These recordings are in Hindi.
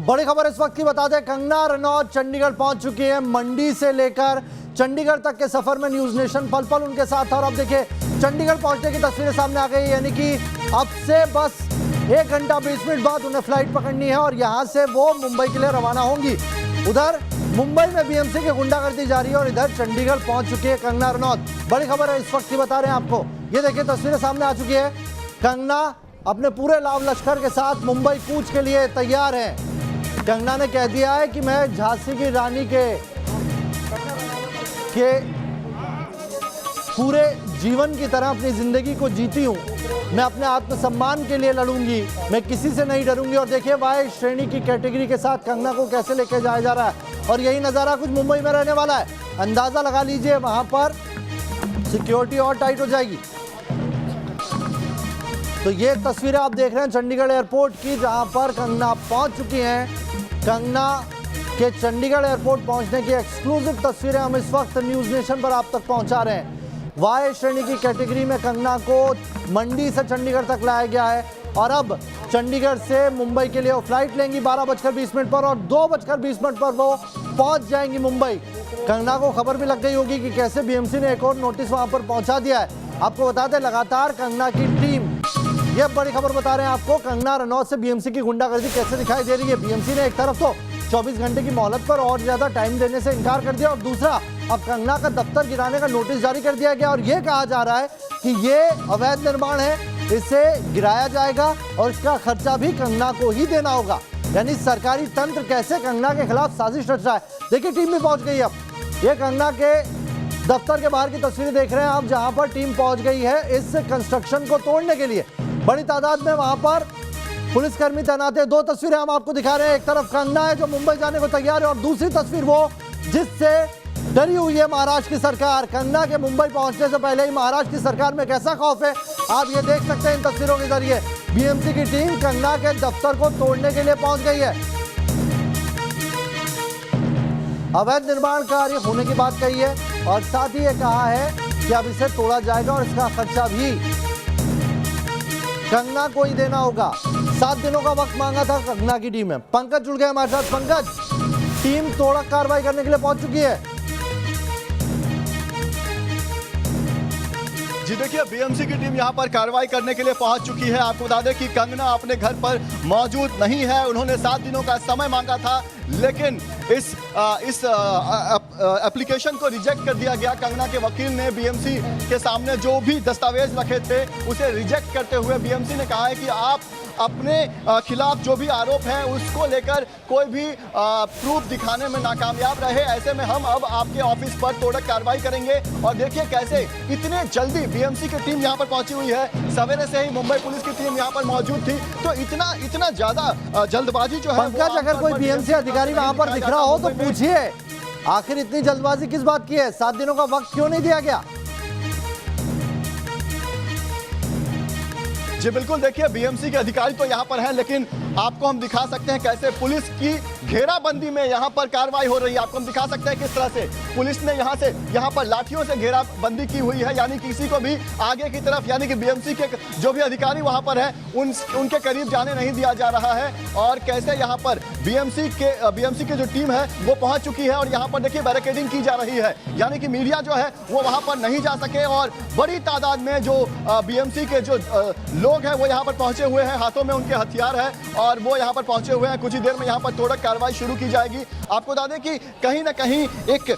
बड़ी खबर इस वक्त की बता दें, कंगना रनौत चंडीगढ़ पहुंच चुकी है। मंडी से लेकर चंडीगढ़ तक के सफर में न्यूज नेशन पल पल उनके साथ था। और अब देखिए चंडीगढ़ पहुंचने की तस्वीरें सामने आ गई, यानी कि अब से बस 1 घंटा 20 मिनट बाद उन्हें फ्लाइट पकड़नी है और यहां से वो मुंबई के लिए रवाना होंगी। उधर मुंबई में बीएमसी की गुंडागर्दी जारी है और इधर चंडीगढ़ पहुंच चुकी है कंगना रनौत। बड़ी खबर है इस वक्त की बता रहे हैं आपको, ये देखिए तस्वीरें सामने आ चुकी है। कंगना अपने पूरे लाव लश्कर के साथ मुंबई कूच के लिए तैयार है। कंगना ने कह दिया है कि मैं झांसी की रानी के पूरे जीवन की तरह अपनी जिंदगी को जीती हूं। मैं अपने आत्मसम्मान के लिए लड़ूंगी, मैं किसी से नहीं डरूंगी। और देखिए वाई श्रेणी की कैटेगरी के साथ कंगना को कैसे लेके जाया जा रहा है और यही नज़ारा कुछ मुंबई में रहने वाला है। अंदाजा लगा लीजिए, वहां पर सिक्योरिटी और टाइट हो जाएगी। तो ये तस्वीरें आप देख रहे हैं चंडीगढ़ एयरपोर्ट की, जहां पर कंगना पहुंच चुकी हैं। कंगना के चंडीगढ़ एयरपोर्ट पहुंचने की एक्सक्लूसिव तस्वीरें हम इस वक्त न्यूज नेशन पर आप तक पहुंचा रहे हैं। वाई श्रेणी की कैटेगरी में कंगना को मंडी से चंडीगढ़ तक लाया गया है और अब चंडीगढ़ से मुंबई के लिए वो फ्लाइट लेंगी 12:20 पर और 2:20 पर वो पहुंच जाएंगी मुंबई। कंगना को खबर भी लग गई होगी कि कैसे बीएमसी ने एक और नोटिस वहां पर पहुंचा दिया है। आपको बता दें लगातार कंगना की टीम, ये बड़ी खबर बता रहे हैं आपको, कंगना रनौत से बीएमसी की गुंडागर्दी कैसे दिखाई दे रही है। बीएमसी ने एक तरफ तो 24 घंटे की मोहलत पर और ज्यादा टाइम देने से इनकार कर दिया और दूसरा अब कंगना का दफ्तर गिराने का नोटिस जारी कर दिया गया और यह कहा जा रहा है कि ये अवैध निर्माण है, इसे गिराया जाएगा और इसका खर्चा भी कंगना को ही देना होगा। यानी सरकारी तंत्र कैसे कंगना के खिलाफ साजिश रच रहा है। देखिए टीम भी पहुंच गई। अब ये कंगना के दफ्तर के बाहर की तस्वीरें देख रहे हैं आप, जहां पर टीम पहुंच गई है इस कंस्ट्रक्शन को तोड़ने के लिए। बड़ी तादाद में वहां पर पुलिसकर्मी तैनात है। 2 तस्वीरें हम आपको दिखा रहे हैं, एक तरफ कंगना है जो मुंबई जाने को तैयार है और दूसरी तस्वीर वो जिससे डरी हुई है महाराष्ट्र की सरकार। कंगना के मुंबई पहुंचने से पहले ही महाराष्ट्र की सरकार में कैसा खौफ है आप ये देख सकते हैं इन तस्वीरों के जरिए। बीएमसी की टीम कंगना के दफ्तर को तोड़ने के लिए पहुंच गई है। अवैध निर्माण कार्य होने की बात कही है और साथ ही ये कहा है कि अब इसे तोड़ा जाएगा और इसका खर्चा भी कंगना को ही देना होगा। 7 दिनों का वक्त मांगा था कंगना की टीम में। पंकज जुड़ गए हमारे साथ। पंकज, टीम तोड़ा कार्रवाई करने के लिए पहुंच चुकी है। जी देखिए, बीएमसी की टीम यहां पर कार्रवाई करने के लिए पहुंच चुकी है। आपको बता दें कि कंगना अपने घर पर मौजूद नहीं है। उन्होंने 7 दिनों का समय मांगा था, लेकिन इस एप्लीकेशन को रिजेक्ट कर दिया गया। कंगना के वकील ने बीएमसी के सामने जो भी दस्तावेज रखे थे उसे रिजेक्ट करते हुए बीएमसी ने कहा है कि आप अपने खिलाफ जो भी आरोप है उसको लेकर कोई भी प्रूफ दिखाने में नाकामयाब रहे। ऐसे में हम अब आपके ऑफिस पर तोड़क कार्रवाई करेंगे। और देखिए कैसे इतने जल्दी बीएमसी की टीम यहां पर पहुंची हुई है। सवेरे से ही मुंबई पुलिस की टीम यहां पर मौजूद थी, तो इतना ज्यादा जल्दबाजी जो है। पंकज, अगर कोई बीएमसी अधिकारी वहां पर दिख रहा हो तो पूछिए आखिर इतनी जल्दबाजी किस बात की है? 7 दिनों का वक्त क्यों नहीं दिया गया? जी बिल्कुल, देखिए बीएमसी के अधिकारी तो यहाँ पर हैं, लेकिन आपको हम दिखा सकते हैं कैसे पुलिस की घेराबंदी में यहाँ पर कार्रवाई हो रही है। आपको हम दिखा सकते हैं किस तरह से पुलिस ने यहाँ पर लाठियों से घेराबंदी की हुई है, यानी किसी को भी आगे की तरफ, यानी कि बीएमसी के जो भी अधिकारी वहाँ पर हैं उनके करीब जाने नहीं दिया जा रहा है। और कैसे यहाँ पर बीएमसी की जो टीम है वो पहुँच चुकी है और यहाँ पर देखिए बैरिकेडिंग की जा रही है, यानी कि मीडिया जो है वो वहाँ पर नहीं जा सके। और बड़ी तादाद में जो बीएमसी के जो लोग हैं वो यहाँ पर पहुंचे हुए हैं, हाथों में उनके हथियार है और वो यहाँ पर पहुंचे हुए हैं। कुछ ही देर में यहाँ पर तोड़क कार्रवाई शुरू की जाएगी। आपको बता दें कि कहीं ना कहीं एक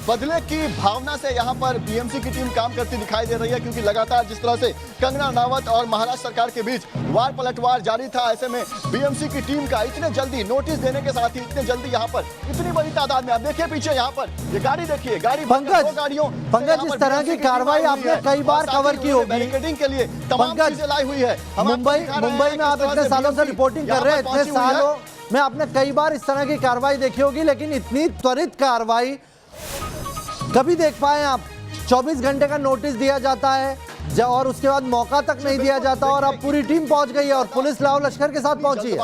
बदले की भावना से यहाँ पर बीएमसी की टीम काम करती दिखाई दे रही है, क्योंकि लगातार जिस तरह से कंगना रनौत और महाराष्ट्र सरकार के बीच वार पलटवार जारी था, ऐसे में बीएमसी की टीम का इतने जल्दी नोटिस देने के साथ ही इतने जल्दी यहाँ पर इतनी बड़ी तादाद में, आप देखिए पीछे यहाँ पर ये गाड़ी देखिए, गाड़ी पंकज, इस तरह की कार्रवाई आपने कई बार कवर की होगी, बैरिकेडिंग के लिए तमाम चीजें लाई हुई है। मुंबई में आप इतने सालों से रिपोर्टिंग कर रहे हैं, इतने सालों में आपने कई बार इस तरह की कार्रवाई देखी होगी, लेकिन इतनी त्वरित कार्रवाई कभी देख पाए आप? 24 घंटे का नोटिस दिया जाता है और उसके बाद मौका तक नहीं दिया जाता और अब पूरी टीम पहुंच गई है और पुलिस लाव लश्कर के साथ पहुंची है।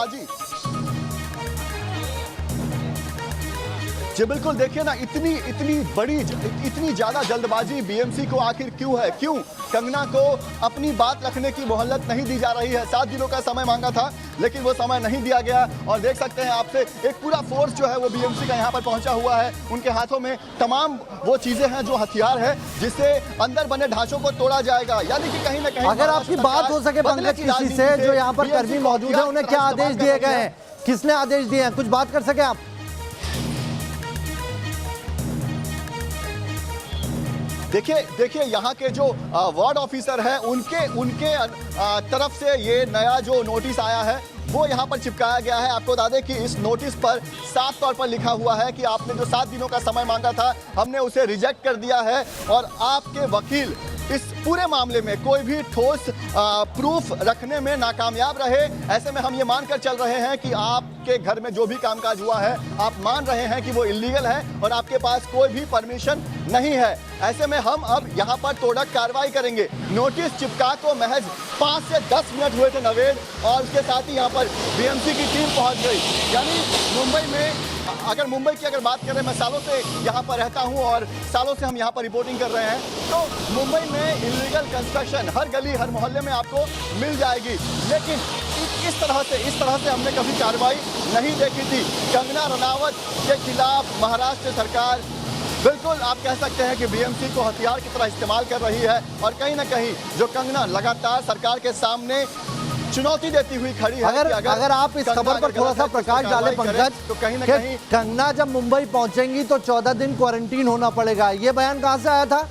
जी बिल्कुल, देखिए ना, इतनी ज्यादा जल्दबाजी बीएमसी को आखिर क्यों है? क्यों कंगना को अपनी बात रखने की मोहलत नहीं दी जा रही है? 7 दिनों का समय मांगा था, लेकिन वो समय नहीं दिया गया। और देख सकते हैं आपसे, एक पूरा फोर्स जो है वो बीएमसी का यहाँ पर पहुंचा हुआ है। उनके हाथों में तमाम वो चीजें हैं, जो हथियार है, जिससे अंदर बने ढांचों को तोड़ा जाएगा। यानी कि कहीं ना कहीं अगर आपकी बात हो सके पंकज किसी से जो यहाँ पर कर्मी मौजूद है, उन्हें क्या आदेश दिए गए हैं, किसने आदेश दिए हैं, कुछ बात कर सके आप? देखिए यहाँ के जो वार्ड ऑफिसर हैं, उनके तरफ से ये नया जो नोटिस आया है वो यहाँ पर चिपकाया गया है। आपको बता दें कि इस नोटिस पर साफ तौर पर लिखा हुआ है कि आपने जो 7 दिनों का समय मांगा था, हमने उसे रिजेक्ट कर दिया है और आपके वकील इस पूरे मामले में कोई भी ठोस प्रूफ रखने में नाकामयाब रहे। ऐसे में हम ये मानकर चल रहे हैं कि आपके घर में जो भी कामकाज हुआ है, आप मान रहे हैं कि वो इल्लीगल है और आपके पास कोई भी परमिशन नहीं है। ऐसे में हम अब यहाँ पर तोड़क कार्रवाई करेंगे। नोटिस चिपका को महज 5 से 10 मिनट हुए थे नवेद, और उसके साथ ही यहाँ पर बीएमसी की टीम पहुँच गई। यानी मुंबई में, अगर मुंबई की अगर बात करें, मैं सालों से यहाँ पर रहता हूँ और सालों से हम यहाँ पर रिपोर्टिंग कर रहे हैं, तो मुंबई में इल्लीगल कंस्ट्रक्शन हर गली हर मोहल्ले में आपको मिल जाएगी। लेकिन इस तरह से हमने कभी कार्रवाई नहीं देखी थी। कंगना रनावत के खिलाफ महाराष्ट्र सरकार, बिल्कुल आप कह सकते हैं कि बीएमसी को हथियार की तरह इस्तेमाल कर रही है। और कहीं ना कहीं जो कंगना लगातार सरकार के सामने चुनौती देती हुई खड़ी है। अगर आप इस खबर पर थोड़ा सा प्रकाश डालें पंकज, तो कहीं ना कहीं कंगना जब मुंबई पहुंचेंगी तो 14 दिन क्वारंटीन होना पड़ेगा, ये बयान कहां से आया था?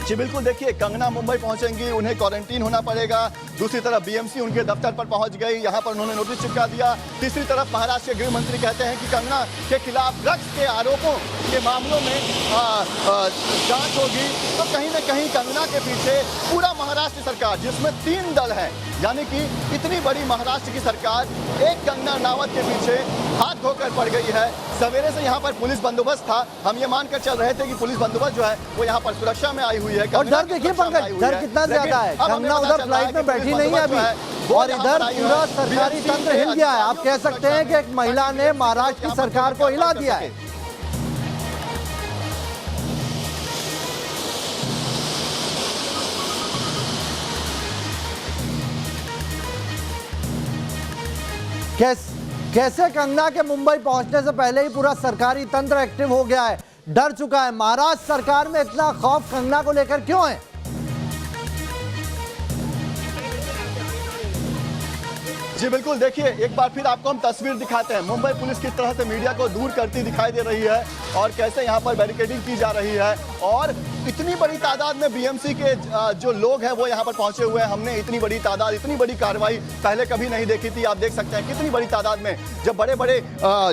जी बिल्कुल, देखिए कंगना मुंबई पहुंचेंगी, उन्हें क्वारंटीन होना पड़ेगा। दूसरी तरफ बीएमसी उनके दफ्तर पर पहुंच गई, यहां पर उन्होंने नोटिस चिपका दिया। तीसरी तरफ महाराष्ट्र के गृह मंत्री कहते हैं कि कंगना के खिलाफ ड्रग्स के आरोपों के मामलों में जांच होगी। तो कहीं ना कहीं कंगना के पीछे पूरा महाराष्ट्र सरकार, जिसमें 3 दल हैं, यानी कि इतनी बड़ी महाराष्ट्र की सरकार एक कंगना रनावत के पीछे हाथ धोकर पड़ गई है। सवेरे से यहाँ पर पुलिस बंदोबस्त था, हम ये मानकर चल रहे थे कि पुलिस बंदोबस्त जो है वो यहाँ पर सुरक्षा में आई हुई है। और डर देखिए पंकज, डर कितना ज्यादा है। कंगना उधर फ्लाइट में बैठी नहीं है अभी, और इधर पूरा सरकारी तंत्र हिल गया है। आप कह सकते हैं कि एक महिला ने महाराष्ट्र की सरकार को हिला दिया है। कैसे कंगना के मुंबई पहुंचने से पहले ही पूरा सरकारी तंत्र एक्टिव हो गया है, डर चुका है। महाराष्ट्र सरकार में इतना खौफ कंगना को लेकर क्यों है? जी बिल्कुल, देखिए एक बार फिर आपको हम तस्वीर दिखाते हैं। मुंबई पुलिस किस तरह से मीडिया को दूर करती दिखाई दे रही है और कैसे यहाँ पर बैरिकेडिंग की जा रही है। और इतनी बड़ी तादाद में बीएमसी के जो लोग हैं वो यहाँ पर पहुंचे हुए हैं। हमने इतनी बड़ी तादाद, इतनी बड़ी कार्रवाई पहले कभी नहीं देखी थी। आप देख सकते हैं कितनी बड़ी तादाद में, जब बड़े बड़े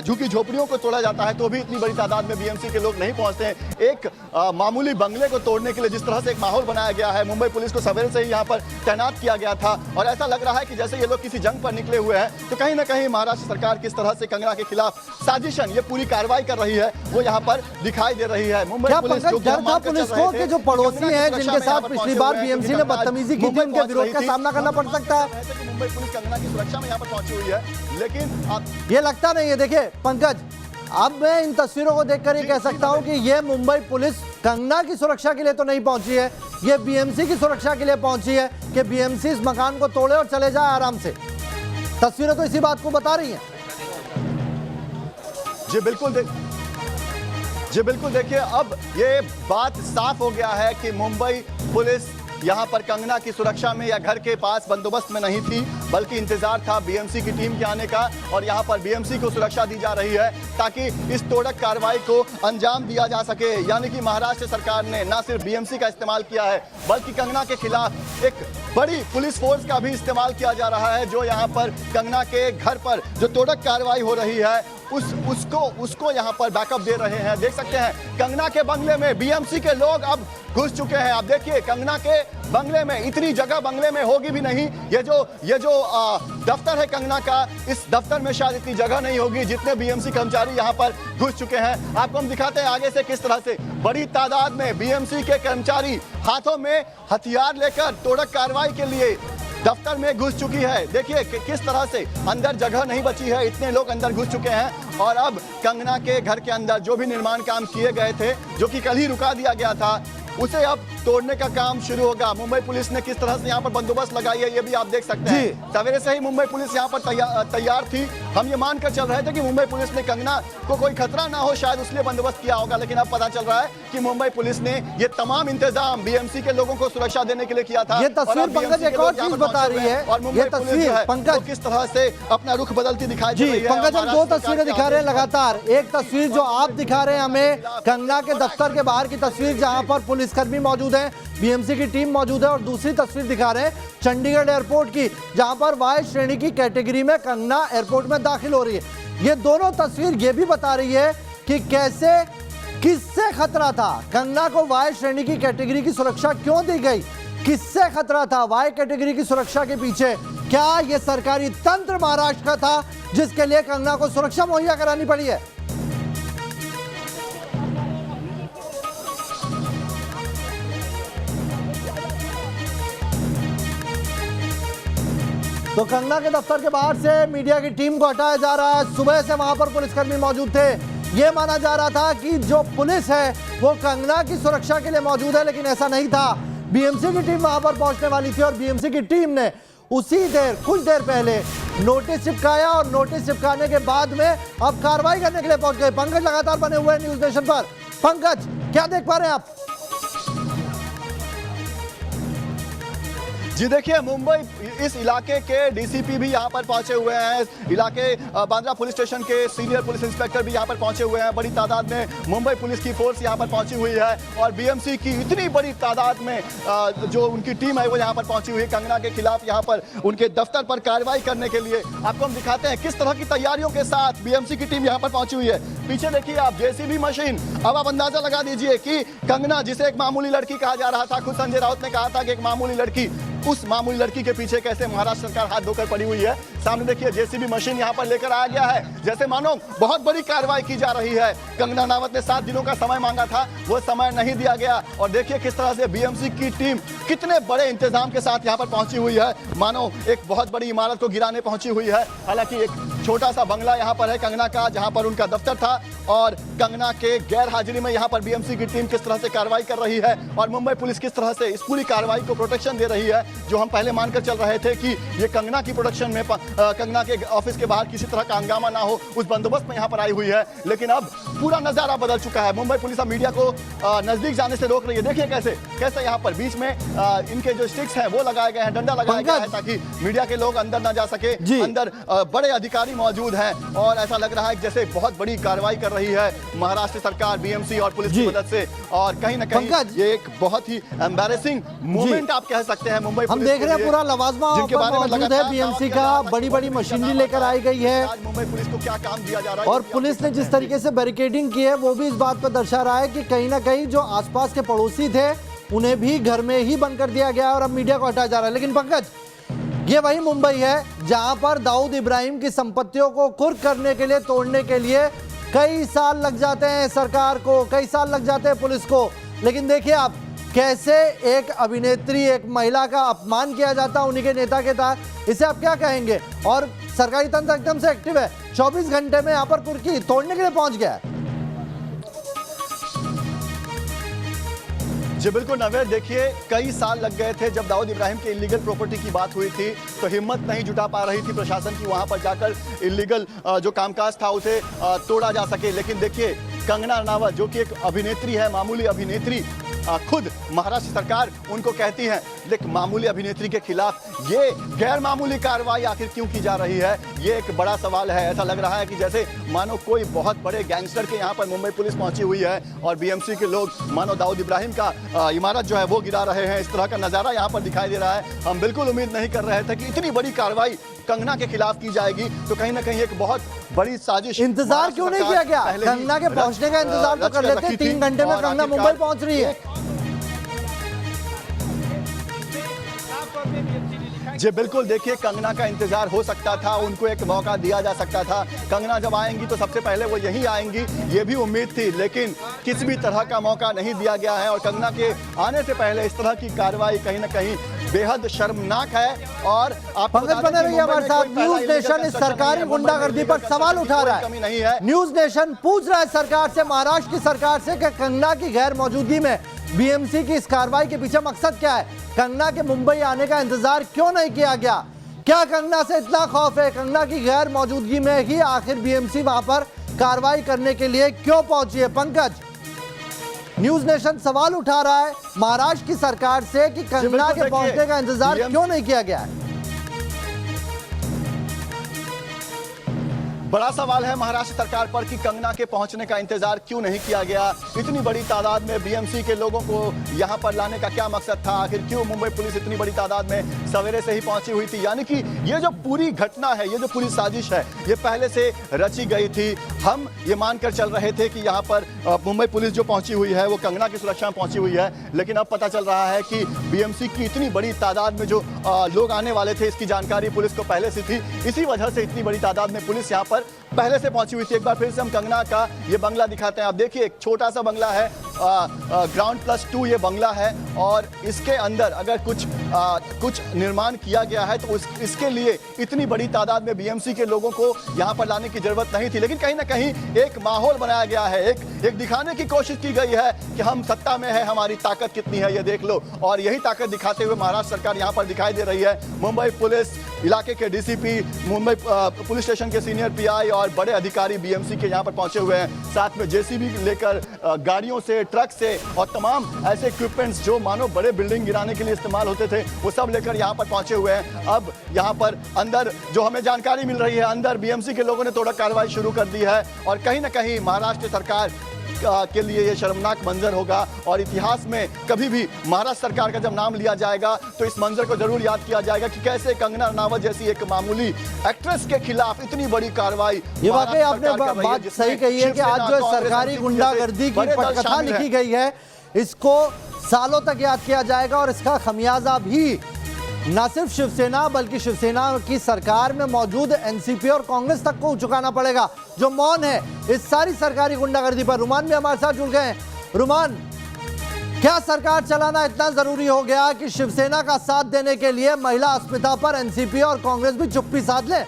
झुग्गी झोपड़ियों को तोड़ा जाता है तो भी इतनी बड़ी तादाद में बीएमसी के लोग नहीं पहुंचते हैं। एक मामूली बंगले को तोड़ने के लिए जिस तरह से एक माहौल बनाया गया है, मुंबई पुलिस को सवेरे से ही यहाँ पर तैनात किया गया था और ऐसा लग रहा है कि जैसे ये लोग किसी जंग पर निकले हुए हैं। तो कहीं ना कहीं महाराष्ट्र सरकार किस तरह से कंगना के खिलाफ साजिशन, ये पूरी कार्रवाई कर रही है, वो यहाँ पर दिखाई दे रही है। मुंबई पुलिस डर था पुलिस को कि जो पड़ोसी हैं जिनके साथ पिछली बार बीएमसी ने बदतमीजी की थी, उनके विरोध का सामना करना पड़ सकता है। मुंबई पुलिस कंगना की सुरक्षा में यहाँ पर पहुंची हुई है, लेकिन ये लगता नहीं है। देखिए पंकज, अब मैं इन तस्वीरों को देखकर ये कह सकता हूं कि ये मुंबई पुलिस कंगना की सुरक्षा के लिए तो नहीं पहुंची है, ये बीएमसी की सुरक्षा के लिए पहुंची है कि बीएमसी इस मकान को तोड़े और चले जाए आराम से। तस्वीरें तो इसी बात को बता रही हैं। जी बिल्कुल देखिए, अब ये बात साफ हो गया है कि मुंबई पुलिस यहाँ पर कंगना की सुरक्षा में या घर के पास बंदोबस्त में नहीं थी, बल्कि इंतजार था बीएमसी की टीम के आने का। और यहाँ पर बीएमसी को सुरक्षा दी जा रही है ताकि इस तोड़क कार्रवाई को अंजाम दिया जा सके। यानी कि महाराष्ट्र सरकार ने न सिर्फ बीएमसी का इस्तेमाल किया है, बल्कि कंगना के खिलाफ एक बड़ी पुलिस फोर्स का भी इस्तेमाल किया जा रहा है, जो यहाँ पर कंगना के घर पर जो तोड़क कार्रवाई हो रही है उसको यहाँ पर बैकअप दे रहे हैं। देख सकते हैं कंगना के बंगले में बीएमसी के लोग अब घुस चुके हैं। आप देखिए कंगना के बंगले में इतनी जगह बंगले में होगी भी नहीं। ये जो दफ्तर है कंगना का, इस दफ्तर में शायद इतनी जगह नहीं होगी जितने बीएमसी कर्मचारी यहाँ पर घुस चुके हैं। आपको हम दिखाते हैं आगे से किस तरह से बड़ी तादाद में बीएमसी के कर्मचारी हाथों में हथियार लेकर तोड़क कार्रवाई के लिए दफ्तर में घुस चुकी है। देखिए किस तरह से अंदर जगह नहीं बची है, इतने लोग अंदर घुस चुके हैं और अब कंगना के घर के अंदर जो भी निर्माण काम किए गए थे, जो कि कल ही रुका दिया गया था, उसे अब तोड़ने का काम शुरू होगा। मुंबई पुलिस ने किस तरह से यहाँ पर बंदोबस्त लगाई है, ये भी आप देख सकते हैं। सवेरे से ही मुंबई पुलिस यहाँ पर तैयार थी। हम ये मानकर चल रहे थे कि मुंबई पुलिस ने कंगना को कोई खतरा ना हो, शायद उसलिए बंदोबस्त किया होगा, लेकिन अब पता चल रहा है कि मुंबई पुलिस ने ये तमाम इंतजाम बीएमसी के लोगों को सुरक्षा देने के लिए किया था। ये तस्वीर पंकज एक और चीज बता रही है, और मुंबई पुलिस पंकज किस तरह से अपना रुख बदलती दिखाई दे रही है। पंकज, हम दो तस्वीरें दिखा रहे हैं लगातार। एक तस्वीर जो आप दिखा रहे हैं हमें कंगना के दफ्तर के बाहर की तस्वीर, जहां पर पुलिसकर्मी मौजूद है, बीएमसी की टीम मौजूद है, और दूसरी तस्वीर दिखा रहे हैं चंडीगढ़ एयरपोर्ट की, जहां पर वाई श्रेणी की कैटेगरी में कंगना एयरपोर्ट में दाखिल हो रही है। ये दोनों तस्वीर ये भी बता रही है कि कैसे किससे खतरा था, कंगना को वाई श्रेणी की कैटेगरी की सुरक्षा क्यों दी गई, किससे खतरा था वाई कैटेगरी की सुरक्षा के पीछे। क्या यह सरकारी तंत्र महाराष्ट्र का था जिसके लिए कंगना को सुरक्षा मुहैया करानी पड़ी है? तो कंगना के दफ्तर के बाहर से मीडिया की टीम को हटाया जा रहा है। सुबह से वहां पर पुलिसकर्मी मौजूद थे। यह माना जा रहा था कि जो पुलिस है वो कंगना की सुरक्षा के लिए मौजूद है, लेकिन ऐसा नहीं था। बीएमसी की टीम वहां पर पहुंचने वाली थी और बीएमसी की टीम ने कुछ देर पहले नोटिस चिपकाया और नोटिस चिपकाने के बाद में अब कार्रवाई करने के लिए पहुंच गए। पंकज लगातार बने हुए हैं न्यूज नेशन पर। पंकज, क्या देख पा रहे हैं आप? जी देखिए, मुंबई इस इलाके के डीसीपी भी यहाँ पर पहुंचे हुए हैं। इलाके बांद्रा पुलिस स्टेशन के सीनियर पुलिस इंस्पेक्टर भी यहाँ पर पहुंचे हुए हैं। बड़ी तादाद में मुंबई पुलिस की फोर्स यहाँ पर पहुंची हुई है और बीएमसी की इतनी बड़ी तादाद में जो उनकी टीम है वो यहाँ पर पहुंची हुई है कंगना के खिलाफ, यहाँ पर उनके दफ्तर पर कार्रवाई करने के लिए। आपको हम दिखाते हैं किस तरह की तैयारियों के साथ बीएमसी की टीम यहाँ पर पहुंची हुई है। पीछे देखिए आप, जेसीबी मशीन। अब आप अंदाजा लगा दीजिए कि कंगना, जिसे एक मामूली लड़की कहा जा रहा था, खुद संजय राउत ने कहा था कि एक मामूली लड़की, उस मामूली लड़की के पीछे कैसे महाराष्ट्र सरकार हाथ धोकर पड़ी हुई है। सामने देखिए जेसीबी मशीन यहाँ पर लेकर आया गया है, जैसे मानो बहुत बड़ी कार्रवाई की जा रही है। कंगना रनावत ने 7 दिनों का समय मांगा था, वो समय नहीं दिया गया। और देखिए किस तरह से बीएमसी की टीम कितने बड़े इंतजाम के साथ यहाँ पर पहुंची हुई है, मानो एक बहुत बड़ी इमारत को गिराने पहुंची हुई है। हालांकि एक छोटा सा बंगला यहाँ पर है कंगना का, जहाँ पर उनका दफ्तर था, और कंगना के गैर हाजिरी में यहाँ पर बीएमसी की टीम किस तरह से कार्रवाई कर रही है और मुंबई पुलिस किस तरह से इस पूरी कार्रवाई को प्रोटेक्शन दे रही है। जो हम पहले मानकर चल रहे थे कि ये कंगना की प्रोटेक्शन में, कंगना के ऑफिस के बाहर किसी तरह का हंगामा ना हो, उस बंदोबस्त में यहाँ पर आई हुई है। लेकिन अब पूरा नजारा बदल चुका है। मुंबई पुलिस अब मीडिया को नजदीक जाने से रोक रही है। देखिए कैसे यहाँ पर बीच में इनके जो स्टिक्स हैं वो लगाए गए हैं, डंडा लगाया गया है ताकि मीडिया के लोग अंदर ना जा सके। अंदर बड़े अधिकारी मौजूद हैं और ऐसा लग रहा है जैसे बहुत बड़ी कार्रवाई कर रही है महाराष्ट्र सरकार, बीएमसी और पुलिस की मदद से। और कहीं ना कहीं ये एक बहुत ही एम्बैरेसिंग मोमेंट आप कह सकते हैं मुंबई हम देख रहे हैं। पूरा लवाजमा मौजूद है बीएमसी का, बड़ी मशीनरी लेकर आई गई है। मुंबई पुलिस को क्या काम दिया जा रहा है और पुलिस ने जिस तरीके से बैरिकेडिंग की है वो भी इस बात पर दर्शा रहा है कि कहीं ना कहीं जो आसपास के पड़ोसी थे उन्हें भी घर में ही बंद कर दिया गया और अब मीडिया को हटाया जा रहा है। लेकिन पंकज, ये वही मुंबई है जहां पर दाऊद इब्राहिम की संपत्तियों को कुर्क करने के लिए, तोड़ने के लिए कई साल लग जाते हैं सरकार को, कई साल लग जाते हैं पुलिस को। लेकिन देखिए आप कैसे एक अभिनेत्री, एक महिला का अपमान किया जाता है उन्हीं के नेता के तहत। इसे आप क्या कहेंगे? और सरकारी तंत्र एकदम से एक्टिव है, 24 घंटे में यहाँ पर कुर्की तोड़ने के लिए पहुंच गया है। जी बिल्कुल नवेद, देखिए कई साल लग गए थे। जब दाऊद इब्राहिम के इलीगल प्रॉपर्टी की बात हुई थी तो हिम्मत नहीं जुटा पा रही थी प्रशासन की वहां पर जाकर इलीगल जो कामकाज था उसे तोड़ा जा सके। लेकिन देखिए कंगना रनावत जो कि एक अभिनेत्री है, मामूली अभिनेत्री, खुद महाराष्ट्र सरकार उनको कहती है, लेकिन मामूली अभिनेत्री के खिलाफ ये गैर मामूली कार्रवाई आखिर क्यों की जा रही है, ये एक बड़ा सवाल है। ऐसा लग रहा है कि जैसे मानो कोई बहुत बड़े गैंगस्टर के यहाँ पर मुंबई पुलिस पहुंची हुई है और बीएमसी के लोग मानो दाऊद इब्राहिम का इमारत जो है वो गिरा रहे हैं। इस तरह का नजारा यहाँ पर दिखाई दे रहा है। हम बिल्कुल उम्मीद नहीं कर रहे थे कि इतनी बड़ी कार्रवाई कंगना के खिलाफ की जाएगी। तो कहीं ना कहीं एक बहुत बड़ी साजिश। इंतजार क्यों नहीं किया गया? कंगना के पहुंचने का इंतजार तो कर लेते। 3 घंटे में कंगना मुंबई पहुंच रही है। जी बिल्कुल, देखिए कंगना का इंतजार हो सकता था, उनको एक मौका दिया जा सकता था। कंगना जब आएंगी तो सबसे पहले वो यहीं आएंगी, ये भी उम्मीद थी, लेकिन किसी भी तरह का मौका नहीं दिया गया है। और कंगना के आने से पहले इस तरह की कार्रवाई कहीं ना कहीं बेहद शर्मनाक है। और आप पंकज बने रहिए हमारे साथ। न्यूज नेशन इस सरकारी गुंडागर्दी पर सवाल उठा रहा कमी नहीं है। है। न्यूज नेशन पूछ रहा है सरकार से, महाराष्ट्र की सरकार से, कि कंगना की गैर मौजूदगी में बीएमसी की इस कार्रवाई के पीछे मकसद क्या है? कंगना के मुंबई आने का इंतजार क्यों नहीं किया गया? क्या कंगना से इतना खौफ है? कंगना की गैर मौजूदगी में ही आखिर बीएमसी वहां पर कार्रवाई करने के लिए क्यों पहुंची है? पंकज, न्यूज नेशन सवाल उठा रहा है महाराष्ट्र की सरकार से कि कंगना के पहुंचने का इंतजार क्यों नहीं किया गया है? बड़ा सवाल है महाराष्ट्र सरकार पर कि कंगना के पहुंचने का इंतजार क्यों नहीं किया गया। इतनी बड़ी तादाद में बीएमसी के लोगों को यहां पर लाने का क्या मकसद था? आखिर क्यों मुंबई पुलिस इतनी बड़ी तादाद में सवेरे से ही पहुंची हुई थी? यानी कि ये जो पूरी घटना है, ये जो पूरी साजिश है, ये पहले से रची गई थी। हम ये मानकर चल रहे थे कि यहाँ पर मुंबई पुलिस जो पहुंची हुई है वो कंगना की सुरक्षा में पहुंची हुई है, लेकिन अब पता चल रहा है कि बीएमसी की इतनी बड़ी तादाद में जो लोग आने वाले थे, इसकी जानकारी पुलिस को पहले से थी। इसी वजह से इतनी बड़ी तादाद में पुलिस यहाँ पर पहले से पहुंची हुई थी। एक बार फिर से हम कंगना का ये बंगला दिखाते हैं। आप देखिए, एक छोटा सा बंगला है, ग्राउंड +2 ये बंगला है, और इसके अंदर अगर कुछ निर्माण किया गया है तो इसके लिए इतनी बड़ी तादाद में बीएमसी के लोगों को यहां पर लाने की जरूरत नहीं थी। लेकिन कहीं ना कहीं एक माहौल बनाया गया है, एक दिखाने की कोशिश की गई है कि हम सत्ता में है, हमारी ताकत कितनी है ये देख लो। और यही ताकत दिखाते हुए महाराष्ट्र सरकार यहां पर दिखाई दे रही है। मुंबई पुलिस इलाके के डीसीपी, मुंबई पुलिस स्टेशन के सीनियर पीआई और बड़े अधिकारी बीएमसी के यहां पर पहुंचे हुए हैं। साथ में जेसीबी लेकर गाड़ियों से, ट्रक से और तमाम ऐसे इक्विपमेंट्स जो मानो बड़े बिल्डिंग गिराने के लिए इस्तेमाल होते थे, वो सब लेकर यहां पर पहुंचे हुए हैं। अब यहां पर अंदर जो हमें जानकारी मिल रही है, अंदर बीएमसी के लोगों ने तोड़क कार्रवाई शुरू कर दी है। और कहीं ना कहीं महाराष्ट्र सरकार के लिए ये शर्मनाक मंजर होगा। और इतिहास में कभी भी महाराष्ट्र सरकार का जब नाम लिया जाएगा तो इस मंजर को जरूर याद किया जाएगा कि कैसे कंगना रनावत जैसी एक मामूली एक्ट्रेस के खिलाफ इतनी बड़ी कार्रवाई। ये वाकई आपने बात सही कही है कि आज जो सरकारी गुंडागर्दी की पटकथा लिखी गई है, इसको सालों तक याद किया जाएगा। और इसका खमियाजा भी न सिर्फ शिवसेना बल्कि शिवसेना की सरकार में मौजूद एनसीपी और कांग्रेस तक को चुकाना पड़ेगा, जो मौन है इस सारी सरकारी गुंडागर्दी पर। रुमान भी हमारे साथ जुड़ गए हैं। रुमान, क्या सरकार चलाना इतना जरूरी हो गया कि शिवसेना का साथ देने के लिए महिला अस्मिता पर एनसीपी और कांग्रेस भी चुप्पी साध ले?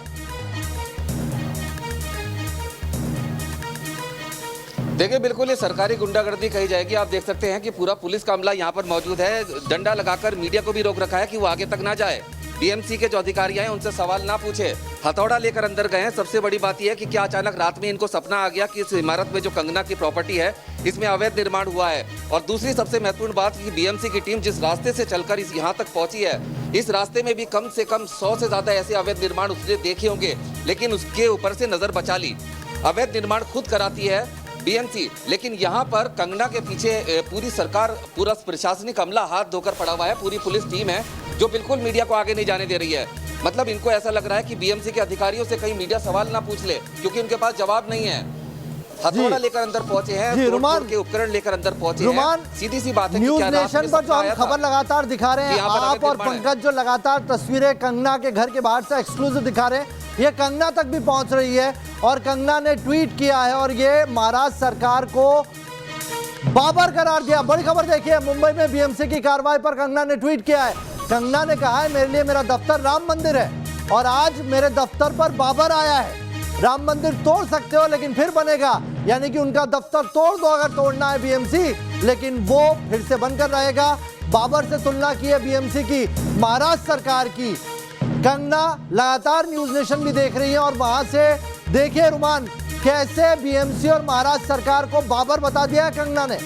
देखिए, बिल्कुल ये सरकारी गुंडागर्दी कही जाएगी। आप देख सकते हैं कि पूरा पुलिस का अमला यहाँ पर मौजूद है। डंडा लगाकर मीडिया को भी रोक रखा है कि वो आगे तक ना जाए। बीएमसी के जो अधिकारी हैं उनसे सवाल ना पूछे, हथौड़ा लेकर अंदर गए हैं। सबसे बड़ी बात यह है कि क्या अचानक रात में इनको सपना आ गया कि इस इमारत में जो कंगना की प्रॉपर्टी है इसमें अवैध निर्माण हुआ है। और दूसरी सबसे महत्वपूर्ण बात कि बीएमसी की टीम जिस रास्ते से चलकर इस यहाँ तक पहुंची है, इस रास्ते में भी कम से कम 100 से ज्यादा ऐसे अवैध निर्माण उसने देखे होंगे, लेकिन उसके ऊपर से नजर बचा ली। अवैध निर्माण खुद कराती है बीएमसी, लेकिन यहाँ पर कंगना के पीछे पूरी सरकार, पूरा प्रशासनिक अमला हाथ धोकर पड़ा हुआ है। पूरी पुलिस टीम है जो बिल्कुल मीडिया को आगे नहीं जाने दे रही है। मतलब इनको ऐसा लग रहा है कि बीएमसी के अधिकारियों से कहीं मीडिया सवाल ना पूछ ले, क्योंकि उनके पास जवाब नहीं है। हथौड़ा लेकर अंदर पहुंचे हैं, तोड़ के उपकरण लेकर अंदर पहुंचे हैं। सीधी सी बात है कि न्यूज नेशन पर जो हम खबर लगातार दिखा रहे हैं, आप और पंकज जो लगातार तस्वीरें कंगना के घर के बाहर से एक्सक्लूसिव दिखा रहे हैं, ये कंगना तक भी पहुंच रही है। और कंगना ने ट्वीट किया है और ये महाराष्ट्र सरकार को बाबर करार दिया। बड़ी खबर देखिए, मुंबई में बीएमसी की कार्रवाई पर कंगना ने ट्वीट किया है। कंगना ने कहा है, मेरे लिए मेरा दफ्तर राम मंदिर है और आज मेरे दफ्तर पर बाबर आया है। राम मंदिर तोड़ सकते हो लेकिन फिर बनेगा, यानी कि उनका दफ्तर तोड़ दो अगर तोड़ना है बीएमसी, लेकिन वो फिर से बनकर रहेगा। बाबर से तुलना की है बीएमसी की महाराष्ट्र सरकार की। कंगना लगातार न्यूज नेशन भी देख रही है और वहां से देखिए रुमान, कैसे बीएमसी और महाराष्ट्र सरकार को बाबर बता दिया है कंगना ने।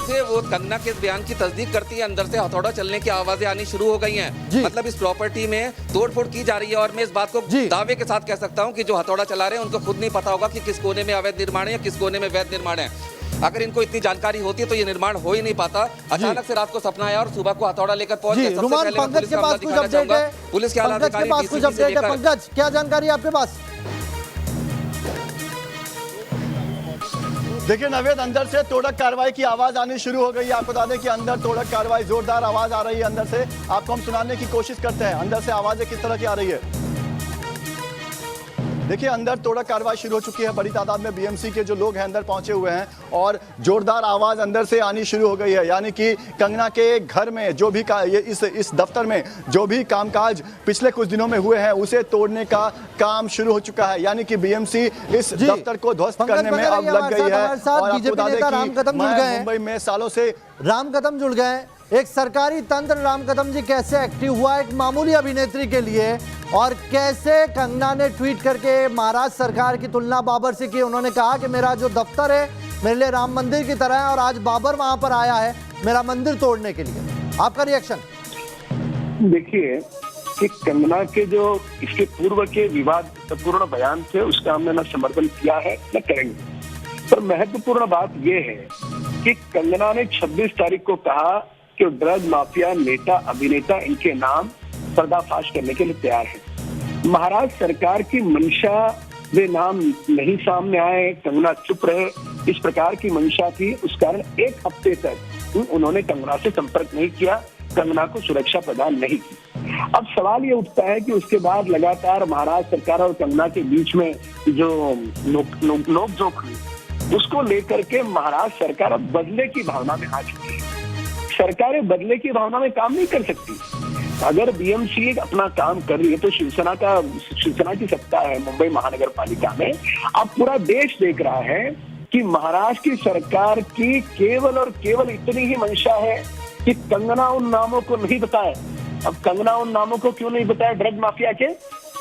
से वो कंगना के बयान की तस्दीक करती है, अंदर से हथौड़ा चलने की आवाजें आनी शुरू हो गई हैं। मतलब इस प्रॉपर्टी में तोड़फोड़ की जा रही है। और मैं इस बात को दावे के साथ कह सकता हूं कि जो हथौड़ा चला रहे हैं उनको खुद नहीं पता होगा कि किस कोने में अवैध निर्माण है या किस कोने में वैध निर्माण है। अगर इनको इतनी जानकारी होती है तो ये निर्माण हो ही नहीं पाता। अचानक से रात को सपना आया और सुबह को हथौड़ा लेकर पहुंच गए। सबसे पहले पंकज के पास कुछ अपडेट है, पुलिस के आला अधिकारी कुछ अपडेट है। पंकज, क्या जानकारी आपके पास? देखिए नवेद, अंदर से तोड़क कार्रवाई की आवाज आनी शुरू हो गई है। आपको बता दें कि अंदर तोड़क कार्रवाई, जोरदार आवाज आ रही है अंदर से। आपको हम सुनाने की कोशिश करते हैं अंदर से आवाजें किस तरह की आ रही है। देखिए अंदर तोड़ा कार्रवाई शुरू हो चुकी है। बड़ी तादाद में बीएमसी के जो लोग हैं अंदर पहुंचे हुए हैं और जोरदार आवाज अंदर से आनी शुरू हो गई है। यानी कि कंगना के घर में जो भी इस दफ्तर में जो भी कामकाज पिछले कुछ दिनों में हुए हैं उसे तोड़ने का काम शुरू हो चुका है। यानी कि बीएमसी इस दफ्तर को ध्वस्त करने में अब लग गई है। और आपको बता दें कि मैं मुंबई में सालों से राम कदम जुड़ गए। एक सरकारी तंत्र राम कदम जी कैसे एक्टिव हुआ एक मामूली अभिनेत्री के लिए, और कैसे कंगना ने ट्वीट करके महाराष्ट्र सरकार की तुलना बाबर से की। उन्होंने कहा कि मेरा जो दफ्तर है मेरे लिए राम मंदिर की तरह है और आज बाबर वहां पर आया है मेरा मंदिर तोड़ने के लिए। आपका रिएक्शन? देखिए कि कंगना के जो इसके पूर्व के विवादपूर्ण बयान थे उसका हमने न समर्थन किया है न करेंगे, पर महत्वपूर्ण बात यह है कि कंगना ने 26 तारीख को कहा कि ड्रग माफिया नेता अभिनेता इनके नाम पर्दाफाश करने के लिए तैयार है। महाराष्ट्र सरकार की मंशा वे नाम नहीं सामने आए, कंगना चुप रहे, इस प्रकार की मंशा थी। उस कारण एक हफ्ते तक उन्होंने कंगना से संपर्क नहीं किया, कंगना को सुरक्षा प्रदान नहीं की। अब सवाल ये उठता है कि उसके बाद लगातार महाराष्ट्र सरकार और कंगना के बीच में जो नोकझोंक हुई उसको लेकर के महाराष्ट्र सरकार अब बदले की भावना में आ चुकी है। सरकारें बदले की भावना में काम नहीं कर सकती। अगर बीएमसी अपना काम कर रही है तो शिवसेना की सत्ता है मुंबई महानगर पालिका में। अब पूरा देश देख रहा है कि महाराष्ट्र की सरकार की केवल और केवल इतनी ही मंशा है कि कंगना उन नामों को नहीं बताए। अब कंगना उन नामों को क्यों नहीं बताए ड्रग माफिया के?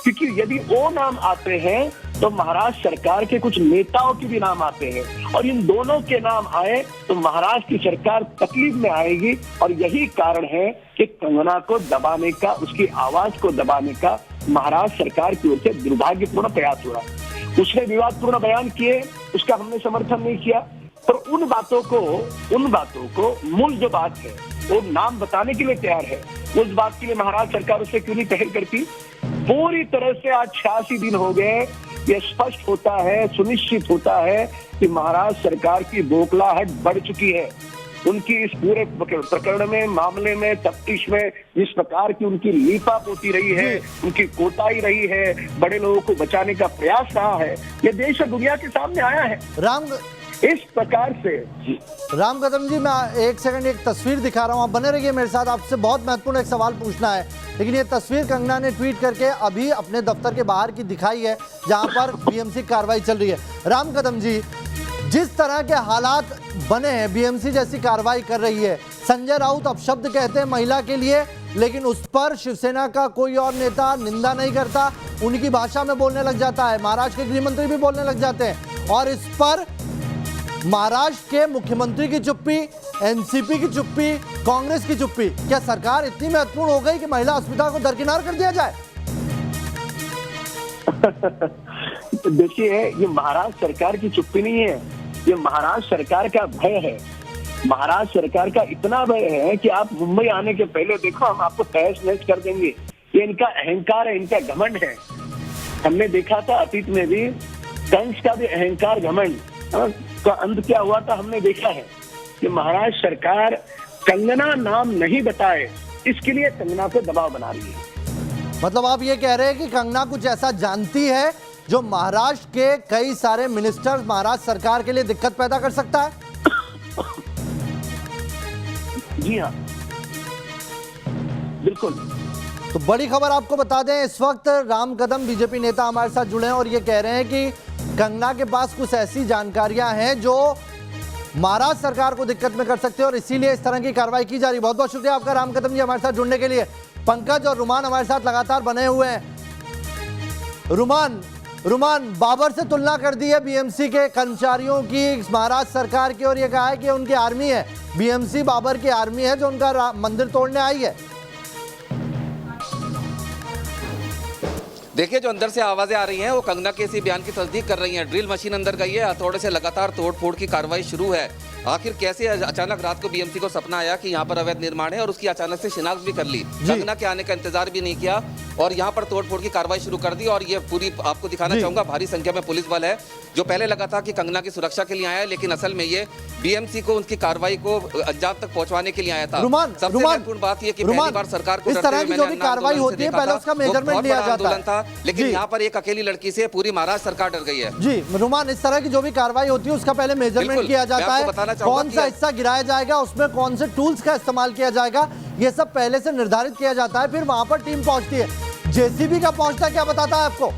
क्योंकि यदि वो नाम आते हैं तो महाराष्ट्र सरकार के कुछ नेताओं के भी नाम आते हैं, और इन दोनों के नाम आए तो महाराष्ट्र की सरकार तकलीफ में आएगी। और यही कारण है कि कंगना को दबाने का, उसकी आवाज को दबाने का महाराष्ट्र सरकार की ओर से दुर्भाग्यपूर्ण प्रयास हो रहा है। उसने विवादपूर्ण बयान किए, उसका हमने समर्थन नहीं किया, पर उन बातों को मूल जो बात है वो नाम बताने के लिए तैयार है। उस बात के लिए महाराष्ट्र सरकार उससे क्यों नहीं पहल करती? पूरी तरह से आज 86 दिन हो गए, यह स्पष्ट होता है, सुनिश्चित होता है कि महाराष्ट्र सरकार की बौखलाहट बढ़ चुकी है। उनकी इस पूरे प्रकरण में, मामले में, तफ्तीश में जिस प्रकार की उनकी लीपापोती रही है, उनकी कोताही रही है, बड़े लोगों को बचाने का प्रयास रहा है, यह देश और दुनिया के सामने आया है। इस प्रकार से राम कदम जी, मैं एक सेकंड एक तस्वीर दिखा रहा हूं, आप बने रहिए मेरे साथ। आपसे बहुत महत्वपूर्ण एक सवाल पूछना है, लेकिन ये तस्वीर कंगना ने ट्वीट करके अभी अपने दफ्तर के बाहर की दिखाई है जहां पर बीएमसी कार्रवाई चल रही है। राम कदम जी, जिस तरह के हालात बने हैं, बीएमसी जैसी कार्रवाई कर रही है, संजय राउत अपशब्द कहते हैं महिला के लिए, लेकिन उस पर शिवसेना का कोई और नेता निंदा नहीं करता, उनकी भाषा में बोलने लग जाता है। महाराष्ट्र के गृह मंत्री भी बोलने लग जाते हैं, और इस पर महाराष्ट्र के मुख्यमंत्री की चुप्पी, एनसीपी की चुप्पी, कांग्रेस की चुप्पी। क्या सरकार इतनी महत्वपूर्ण हो गई कि महिला अस्मिता को दरकिनार कर दिया जाए? देखिए, ये महाराष्ट्र सरकार की चुप्पी नहीं है, ये महाराष्ट्र सरकार का भय है। महाराष्ट्र सरकार का इतना भय है कि आप मुंबई आने के पहले देखो, हम आपको तहस नहस कर देंगे। ये इनका अहंकार है, इनका घमंड है। हमने देखा था अतीत में भी, कंस का भी अहंकार घमंड का अंत क्या हुआ था हमने देखा है कि महाराष्ट्र सरकार कंगना नाम नहीं बताए इसके लिए कंगना पे दबाव बना रही है। मतलब आप ये कह रहे हैं कि कंगना कुछ ऐसा जानती है जो महाराष्ट्र के कई सारे मिनिस्टर महाराष्ट्र सरकार के लिए दिक्कत पैदा कर सकता है? जी हाँ, बिल्कुल। तो बड़ी खबर आपको बता दें, इस वक्त राम कदम बीजेपी नेता हमारे साथ जुड़े हैं और ये कह रहे हैं कि कंगना के पास कुछ ऐसी जानकारियां हैं जो महाराष्ट्र सरकार को दिक्कत में कर सकते हैं और इसीलिए इस तरह की कार्रवाई की जा रही है। बहुत बहुत शुक्रिया आपका राम कदम जी हमारे साथ जुड़ने के लिए। पंकज और रुमान हमारे साथ लगातार बने हुए हैं। रुमान, बाबर से तुलना कर दी है बीएमसी के कर्मचारियों की महाराष्ट्र सरकार की, और ये कहा है कि उनकी आर्मी है, बीएमसी बाबर की आर्मी है जो उनका मंदिर तोड़ने आई है। देखिए, जो अंदर से आवाजें आ रही हैं वो कंगना के इसी बयान की तस्दीक कर रही हैं। ड्रिल मशीन अंदर गई है, हथौड़े से लगातार तोड़-फोड़ की कार्रवाई शुरू है। आखिर कैसे अचानक रात को बीएमसी को सपना आया कि यहाँ पर अवैध निर्माण है और उसकी अचानक से शिनाख्त भी कर ली। कंगना के आने का इंतजार भी नहीं किया और यहाँ पर तोड़-फोड़ की कार्रवाई शुरू कर दी। और ये पूरी आपको दिखाना चाहूंगा, भारी संख्या में पुलिस बल है, जो पहले लगा था कि कंगना की सुरक्षा के लिए आया है, लेकिन असल में ये बीएमसी को उनकी कार्रवाई को अंजाम तक पहुंचाने के लिए आया था। सबसे महत्वपूर्ण बात यह कि पहली बार सरकार को इस तरह की जो भी कार्रवाई होती है पहले उसका मेजरमेंट लिया जाता है, लेकिन यहाँ पर एक अकेली लड़की से पूरी महाराष्ट्र सरकार डर गई है। जी रुमान, इस तरह की जो भी कार्रवाई होती है उसका पहले मेजरमेंट किया जाता है, कौन सा हिस्सा गिराया जाएगा, उसमें कौन से टूल्स का इस्तेमाल किया जाएगा, ये सब पहले से निर्धारित किया जाता है। फिर वहां पर टीम पहुंचती है। जेसीबी का पहुंचना क्या बताता है आपको?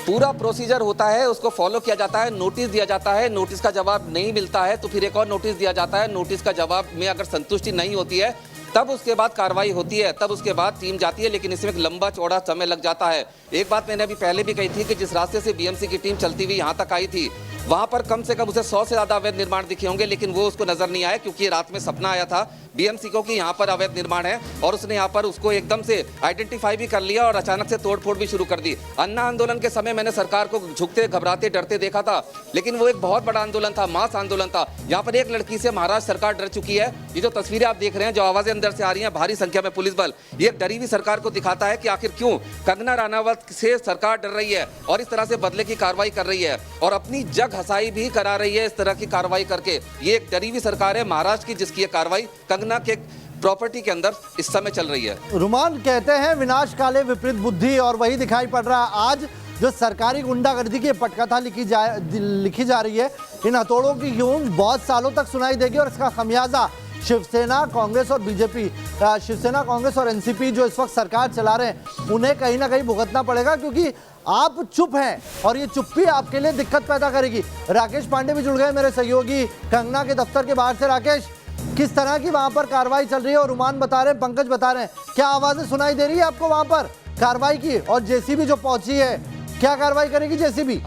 पूरा प्रोसीजर होता है, उसको फॉलो किया जाता है, नोटिस दिया जाता है, नोटिस का जवाब नहीं मिलता है तो फिर एक और नोटिस दिया जाता है, नोटिस का जवाब में अगर संतुष्टि नहीं होती है तब उसके बाद कार्रवाई होती है, तब उसके बाद टीम जाती है, लेकिन इसमें एक लंबा चौड़ा समय लग जाता है। एक बात मैंने अभी पहले भी कही थी कि जिस रास्ते से बीएमसी की टीम चलती हुई यहाँ तक आई थी, वहां पर कम से कम उसे 100 से ज्यादा अवैध निर्माण दिखे होंगे, लेकिन वो उसको नजर नहीं आया क्योंकि रात में सपना आया था बीएमसी को कि यहाँ पर अवैध निर्माण है और उसने यहाँ पर उसको एकदम से आइडेंटिफाई भी कर लिया और अचानक से तोड़फोड़ भी शुरू कर दी। अन्ना आंदोलन के समय मैंने सरकार को झुकते, घबराते, डरते देखा था, लेकिन वो एक बहुत बड़ा आंदोलन था, मास आंदोलन था। यहाँ पर एक लड़की से महाराष्ट्र सरकार डर चुकी है। ये जो तस्वीरें आप देख रहे हैं, जो आवाजें अंदर से आ रही हैं, भारी संख्या में पुलिस बल, ये डरी हुई सरकार को दिखाता है कि आखिर क्यों कंगना रनावत से सरकार डर रही है और इस तरह से बदले की कार्रवाई कर रही है और अपनी जग हसाई भी करा रही है इस तरह की कार्रवाई करके। ये एक डरी हुई सरकार है महाराष्ट्र की, जिसकी ये कार्रवाई कंगना के प्रॉपर्टी के अंदर इस समय चल रही है। रुमान, कहते हैं विनाश काले विपरीत बुद्धि, और वही दिखाई पड़ रहा है आज। जो सरकारी गुंडागर्दी की पटकथा लिखी जा रही है, इन हथौड़ों की गूंज बहुत सालों तक सुनाई देगी और इसका खमियाजा शिवसेना, कांग्रेस और बीजेपी, शिवसेना, कांग्रेस और एनसीपी जो इस वक्त सरकार चला रहे हैं, उन्हें कहीं ना कहीं भुगतना पड़ेगा, क्योंकि आप चुप हैं और ये चुप्पी आपके लिए दिक्कत पैदा करेगी। राकेश पांडे भी जुड़ गए, मेरे सहयोगी कंगना के दफ्तर के बाहर से। राकेश, किस तरह की वहां पर कार्रवाई चल रही है? और रुमान बता रहे हैं, पंकज बता रहे हैं, क्या आवाजें सुनाई दे रही है आपको वहां पर कार्रवाई की? और जेसीबी जो पहुंची है, क्या कार्रवाई करेगी जेसीबी?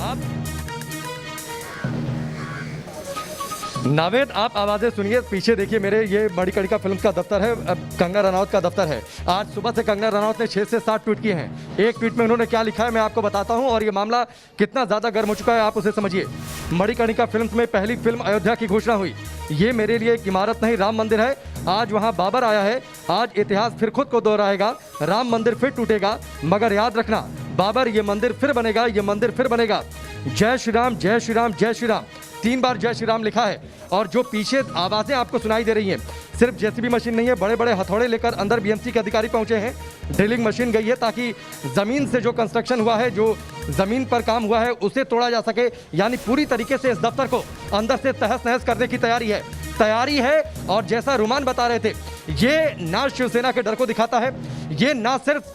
नावेद, आप आवाज़ें सुनिए, पीछे देखिए मेरे, ये मणिकर्णिका फिल्म का दफ्तर है, कंगना रनावत का दफ्तर है। आज सुबह से कंगना रनावत ने 6 से 7 ट्वीट किए हैं। एक ट्वीट में उन्होंने क्या लिखा है मैं आपको बताता हूं, और ये मामला कितना ज़्यादा गर्म हो चुका है आप उसे समझिए। मणिकर्णिका फिल्म में पहली फिल्म अयोध्या की घोषणा हुई। ये मेरे लिए एक इमारत नहीं, राम मंदिर है। आज वहाँ बाबर आया है। आज इतिहास फिर खुद को दोहराएगा, राम मंदिर फिर टूटेगा, मगर याद रखना बाबर, ये मंदिर फिर बनेगा, ये मंदिर फिर बनेगा। जय श्री राम, जय श्री राम, जय श्री राम, 3 बार जय श्री राम लिखा है। और जो पीछे आवाज़ें आपको सुनाई दे रही हैं, सिर्फ जेसीबी मशीन नहीं है, बड़े बड़े हथौड़े लेकर अंदर बीएमसी के अधिकारी पहुंचे हैं। ड्रिलिंग मशीन गई है ताकि ज़मीन से जो कंस्ट्रक्शन हुआ है, जो ज़मीन पर काम हुआ है, उसे तोड़ा जा सके। यानी पूरी तरीके से इस दफ्तर को अंदर से तहस नहस करने की तैयारी है। और जैसा रुमान बता रहे थे, ये ना शिवसेना के डर को दिखाता है, ये ना सिर्फ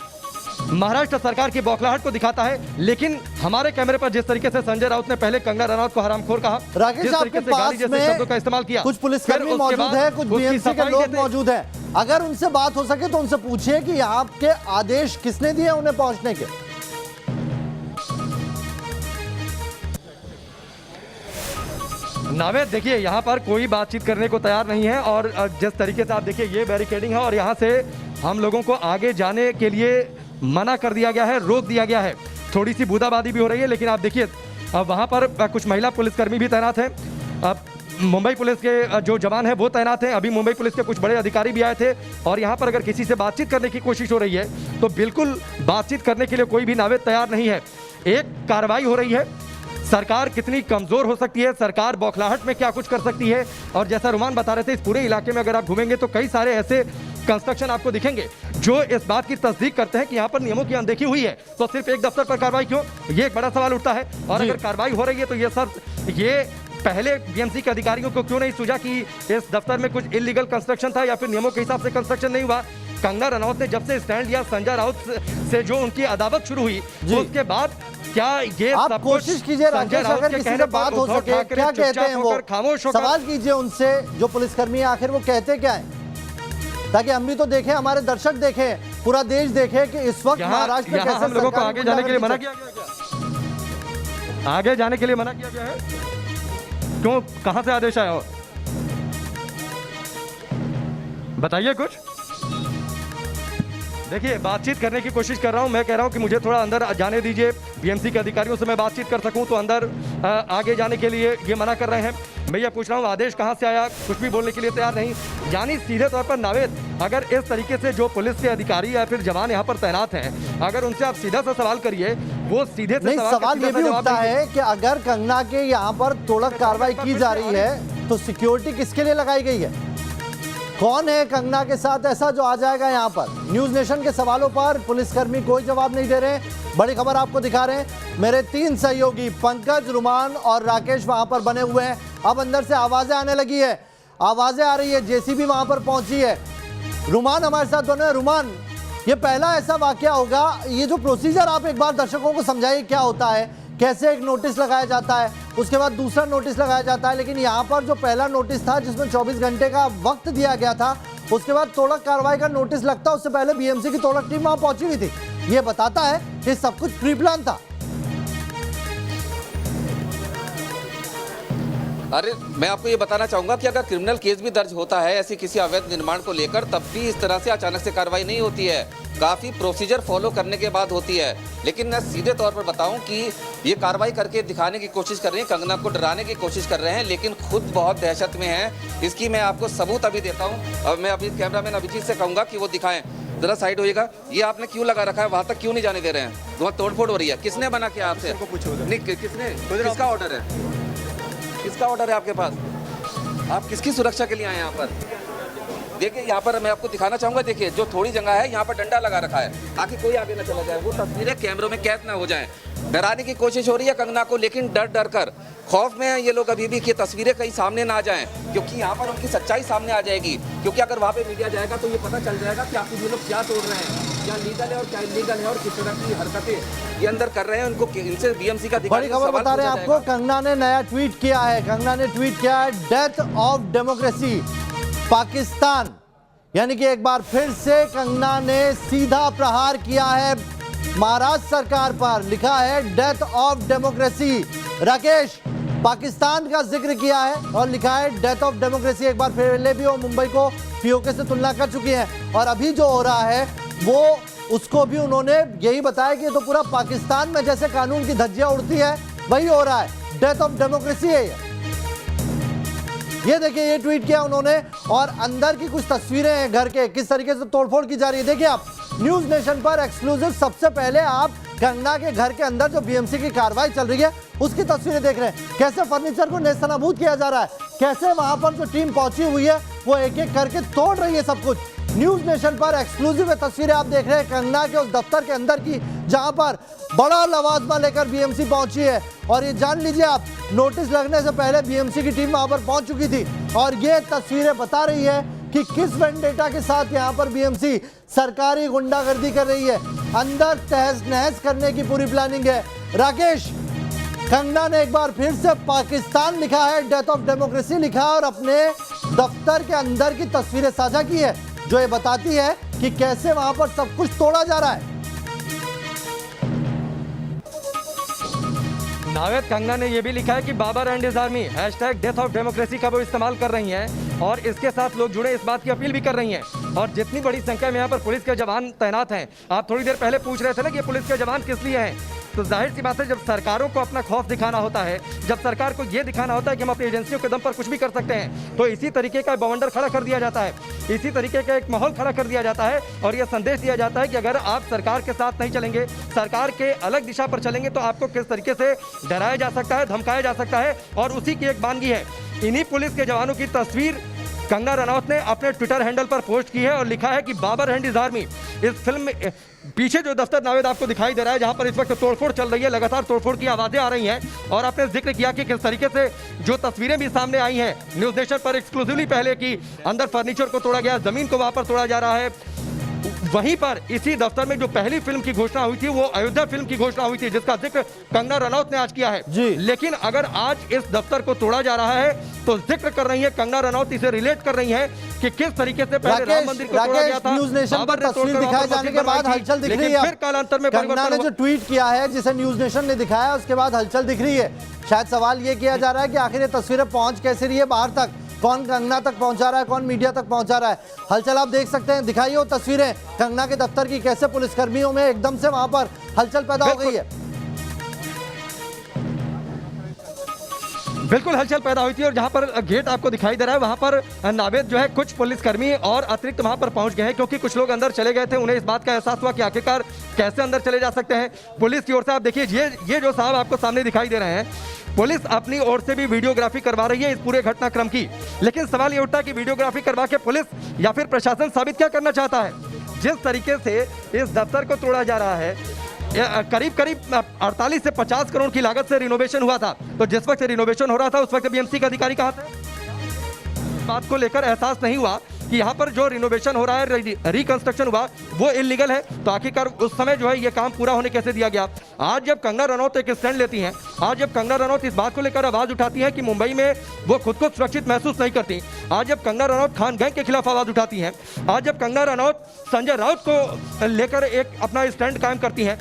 महाराष्ट्र सरकार की बौखलाहट को दिखाता है, लेकिन हमारे कैमरे पर जिस तरीके से संजय राउत ने पहले कंगना रनावत को हरामखोर कहा, राकेश, आपके पास में शब्दों का इस्तेमाल किया, कुछ पुलिसकर्मी मौजूद है, कुछ बीएमसी के लोग मौजूद हैं। अगर उनसे बात हो सके तो उनसे पूछिए कि यहाँ के आदेश किसने दिए उन्हें पहुंचने के। नावेद, देखिए यहाँ पर कोई बातचीत करने को तैयार नहीं है। और जिस तरीके से आप देखिए, ये बैरिकेडिंग है और यहाँ से हम लोगों को आगे जाने के लिए मना कर दिया गया है, रोक दिया गया है। थोड़ी सी बूंदाबांदी भी हो रही है, लेकिन आप देखिए अब वहाँ पर कुछ महिला पुलिसकर्मी भी तैनात हैं। अब मुंबई पुलिस के जो जवान हैं वो तैनात हैं। अभी मुंबई पुलिस के कुछ बड़े अधिकारी भी आए थे। और यहाँ पर अगर किसी से बातचीत करने की कोशिश हो रही है तो बिल्कुल बातचीत करने के लिए कोई भी नावेद तैयार नहीं है। एक कार्रवाई हो रही है, सरकार कितनी कमज़ोर हो सकती है, सरकार बौखलाहट में क्या कुछ कर सकती है। और जैसा रुमान बता रहे थे, इस पूरे इलाके में अगर आप घूमेंगे तो कई सारे ऐसे कंस्ट्रक्शन आपको दिखेंगे जो इस बात की तस्दीक करते हैं कि यहाँ पर नियमों की अनदेखी हुई है। तो सिर्फ एक दफ्तर पर कार्रवाई क्यों, ये एक बड़ा सवाल उठता है। और अगर कार्रवाई हो रही है तो ये पहले बीएमसी के अधिकारियों को क्यों नहीं सूझा कि इस दफ्तर में कुछ इलीगल कंस्ट्रक्शन था या फिर नियमों के हिसाब से कंस्ट्रक्शन नहीं हुआ। कंगना रनावत ने जब से स्टैंड लिया, संजय राउत से जो उनकी अदावत शुरू हुई, तो उसके बाद क्या ये आप कोशिश कीजिए राकेश, अगर किसी से बात हो सके, क्या कहते हैं वो, सवाल कीजिए उनसे जो पुलिसकर्मी है, आखिर वो कहते क्या है, ताकि हम भी तो देखें, हमारे दर्शक देखें, पूरा देश देखे कि इस वक्त महाराष्ट्र में कैसे हम लोगों को आगे जाने के लिए मना किया गया क्या? आगे जाने के लिए मना किया गया है क्यों, कहां से आदेश आया हो, बताइए कुछ। देखिए, बातचीत करने की कोशिश कर रहा हूं। मैं कह रहा हूं कि मुझे थोड़ा अंदर जाने दीजिए, बीएमसी के अधिकारियों से मैं बातचीत कर सकूं, तो अंदर आगे जाने के लिए ये मना कर रहे हैं। मैं ये पूछ रहा हूं आदेश कहां से आया, कुछ भी बोलने के लिए तैयार नहीं। यानी सीधे तौर पर नावेद, अगर इस तरीके से जो पुलिस के अधिकारी या फिर जवान यहाँ पर तैनात हैं, अगर उनसे आप सीधा सा सवाल करिए, वो सीधे से नहीं, सवाल ये भी उठता है कि अगर कंगना के यहाँ पर तोड़क कार्रवाई की जा रही है तो सिक्योरिटी किसके लिए लगाई गई है? कौन है कंगना के साथ ऐसा जो आ जाएगा यहाँ पर? न्यूज नेशन के सवालों पर पुलिसकर्मी कोई जवाब नहीं दे रहे हैं। बड़ी खबर आपको दिखा रहे हैं, मेरे 3 सहयोगी पंकज, रुमान और राकेश वहां पर बने हुए हैं। अब अंदर से आवाजें आने लगी है, आवाजें आ रही है, जेसीबी वहां पर पहुंची है। रुमान हमारे साथ बने हैं। रुमान, ये पहला ऐसा वाकया होगा, ये जो प्रोसीजर आप एक बार दर्शकों को समझाइए क्या होता है, कैसे एक नोटिस लगाया जाता है, उसके बाद दूसरा नोटिस लगाया जाता है, लेकिन यहाँ पर जो पहला नोटिस था जिसमें 24 घंटे का वक्त दिया गया था, उसके बाद तोड़क कार्रवाई का नोटिस लगता, उससे पहले बीएमसी की तोड़क टीम वहां पहुंची हुई थी। ये बताता है कि सब कुछ प्री प्लान था। अरे मैं आपको ये बताना चाहूंगा कि अगर क्रिमिनल केस भी दर्ज होता है ऐसी किसी अवैध निर्माण को लेकर, तब भी इस तरह से अचानक से कार्रवाई नहीं होती है, काफी प्रोसीजर फॉलो करने के बाद होती है। लेकिन मैं सीधे तौर पर बताऊं कि ये कार्रवाई करके दिखाने की कोशिश कर रही है, कंगना को डराने की कोशिश कर रहे हैं, लेकिन खुद बहुत दहशत में है। इसकी मैं आपको सबूत अभी देता हूँ। और मैं अभी कैमरामैन अभिजीत से कहूँगा कि वो दिखाएं। जरा साइड होइएगा। ये आपने क्यों लगा रखा है, वहां तक क्यों नहीं जाने दे रहे हैं? वहाँ तोड़फोड़ हो रही है, किसने बना किया आपसे? नहीं, किसने, किसका ऑर्डर है, किसका ऑर्डर है आपके पास? आप किसकी सुरक्षा के लिए आए यहाँ पर? देखिए यहाँ पर मैं आपको दिखाना चाहूंगा, देखिए जो थोड़ी जगह है यहाँ पर डंडा लगा रखा है ताकि कोई आगे ना चला जाए, वो तस्वीरें कैमरों में कैद ना हो जाएं। डराने की कोशिश हो रही है कंगना को, लेकिन डर डर कर खौफ में ये लोग अभी भी कि तस्वीरें कहीं सामने ना आ जाएं, क्योंकि यहाँ पर उनकी सच्चाई सामने आ जाएगी। क्योंकि अगर वहाँ पे मीडिया जाएगा तो ये पता चल जाएगा कि आपके ये लोग क्या तोड़ रहे हैं, क्या लीगल है और क्या इलीगल है, और किस तरह की हरकतें ये अंदर कर रहे हैं। उनको इनसे बीएमसी का बड़ी खबर बता रहे हैं आपको, कंगना ने नया ट्वीट किया है। कंगना ने ट्वीट किया है, डेथ ऑफ डेमोक्रेसी पाकिस्तान। यानी कि एक बार फिर से कंगना ने सीधा प्रहार किया है महाराष्ट्र सरकार पर। लिखा है death of democracy. Rakesh, Pakistan का जिक्र किया है और लिखा है डेथ ऑफ डेमोक्रेसी। एक बार पहले भी वो मुंबई को पीओके से तुलना कर चुकी है, और अभी जो हो रहा है वो उसको भी उन्होंने यही बताया कि ये तो पूरा पाकिस्तान में जैसे कानून की धज्जियां उड़ती है वही हो रहा है, डेथ ऑफ डेमोक्रेसी है ये देखिए, ये ट्वीट किया उन्होंने। और अंदर की कुछ तस्वीरें हैं घर के, किस तरीके से तोड़फोड़ की जा रही है। देखिए आप न्यूज नेशन पर एक्सक्लूसिव सबसे पहले आप कंगना के घर के अंदर जो बीएमसी की कार्रवाई चल रही है उसकी तस्वीरें देख रहे हैं। कैसे फर्नीचर को नेस्तनाबूद किया जा रहा है, कैसे वहां पर जो टीम पहुंची हुई है वो एक एक करके तोड़ रही है सब कुछ। न्यूज नेशन पर एक्सक्लूसिव तस्वीरें आप देख रहे हैं कंगना के उस दफ्तर के अंदर की, जहां पर बड़ा लवाजमा लेकर बीएमसी पहुंची है। और ये जान लीजिए आप, नोटिस लगने से पहले बीएमसी की टीम वहां पर पहुंच चुकी थी। और ये तस्वीरें बता रही है कि किस वेंडेटा के साथ यहां पर बीएमसी सरकारी गुंडागर्दी कर रही है। अंदर तहस नहस करने की पूरी प्लानिंग है। राकेश, कंगना ने एक बार फिर से पाकिस्तान लिखा है, डेथ ऑफ डेमोक्रेसी लिखा है, और अपने दफ्तर के अंदर की तस्वीरें साझा की है, जो ये बताती है कि कैसे वहां पर सब कुछ तोड़ा जा रहा है। नावेद, कंगना ने यह भी लिखा है कि Babar and his army hashtag death of democracy का वो इस्तेमाल कर रही हैं, और इसके साथ लोग जुड़े इस बात की अपील भी कर रही हैं। और जितनी बड़ी संख्या में यहाँ पर पुलिस के जवान तैनात हैं, आप थोड़ी देर पहले पूछ रहे थे ना कि ये पुलिस के जवान किस लिए हैं, तो जाहिर सी बात है जब सरकारों को अपना खौफ दिखाना होता है, जब सरकार को ये दिखाना होता है कि हम अपनी एजेंसियों के दम पर कुछ भी कर सकते हैं, तो इसी तरीके का बवंडर खड़ा कर दिया जाता है, इसी तरीके का एक माहौल खड़ा कर दिया जाता है, और यह संदेश दिया जाता है कि अगर आप सरकार के साथ नहीं चलेंगे, सरकार के अलग दिशा पर चलेंगे, तो आपको किस तरीके से डराया जा सकता है, धमकाया जा सकता है। और उसी की एक बानगी है। इन्हीं पुलिस के जवानों की तस्वीर कंगना रनौत ने अपने ट्विटर हैंडल पर पोस्ट की है और लिखा है कि बाबर एंड हिज आर्मी। इस फिल्म में पीछे जो दफ्तर नावेद आपको दिखाई दे रहा है, जहां पर इस वक्त तोड़फोड़ चल रही है, लगातार तोड़फोड़ की आवाजें आ रही हैं, और आपने जिक्र किया कि किस तरीके से जो तस्वीरें भी सामने आई हैं न्यूज नेशन पर एक्सक्लूसिवली पहले की, अंदर फर्नीचर को तोड़ा गया, जमीन को वहां पर तोड़ा जा रहा है। वहीं पर इसी दफ्तर में जो पहली फिल्म की घोषणा हुई थी, वो अयोध्या फिल्म की घोषणा हुई थी, जिसका जिक्र कंगना रनौत ने आज किया है जी। लेकिन अगर आज इस दफ्तर को तोड़ा जा रहा है तो जिक्र कर रही है कंगना रनौत, इसे रिलेट कर रही है कि किस तरीके से पहले राम मंदिर को तोड़ा गया था। न्यूज नेशन पर तस्वीर दिखाए जाने के बाद हलचल दिख रही है। फिर कालांतर में कंगना ने जो ट्वीट किया है जिसे न्यूज नेशन ने दिखाया, उसके बाद हलचल दिख रही है। शायद सवाल ये किया जा रहा है कि आखिर ये तस्वीरें पहुंच कैसे रही है बाहर तक, कौन कंगना तक पहुंचा रहा है, कौन मीडिया तक पहुंचा रहा है। हलचल आप देख सकते हैं, दिखाइए वो तस्वीरें कंगना के दफ्तर की, कैसे पुलिसकर्मियों में एकदम से वहां पर हलचल पैदा हो गई है। बिल्कुल हलचल पैदा हुई थी और जहां पर गेट आपको दिखाई दे रहा है वहां पर नावेद जो है कुछ पुलिसकर्मी और अतिरिक्त वहां पर पहुंच गए हैं, क्योंकि कुछ लोग अंदर चले गए थे। उन्हें इस बात का एहसास हुआ कि आखिरकार कैसे अंदर चले जा सकते हैं। पुलिस की ओर से आप देखिए, ये जो साहब आपको सामने दिखाई दे रहे हैं, पुलिस अपनी ओर से भी वीडियोग्राफी करवा रही है इस पूरे घटनाक्रम की। लेकिन सवाल ये उठता है कि वीडियोग्राफी करवा के पुलिस या फिर प्रशासन साबित क्या करना चाहता है। जिस तरीके से इस दफ्तर को तोड़ा जा रहा है, करीब 48 से 50 करोड़ की लागत से रिनोवेशन हुआ था। तो जिस वक्त रिनोवेशन हो रहा था उस वक्त बीएमसी का अधिकारी कहाँ थे? बात को लेकर एहसास नहीं हुआ कि यहाँ पर जो रिनोवेशन हो रहा है, रिकंस्ट्रक्शन हुआ, वो इलीगल है। तो आखिरकार उस समय जो है ये काम पूरा होने कैसे दिया गया। आज जब कंगना रनौत एक स्टैंड लेती हैं, आज जब कंगना रनौत इस बात को लेकर आवाज उठाती है कि मुंबई में वो खुद को सुरक्षित महसूस नहीं करती, आज जब कंगना रनौत खान गैंग के खिलाफ आवाज उठाती हैं, आज जब कंगना रनौत संजय राउत को लेकर एक अपना स्टैंड कायम करती हैं,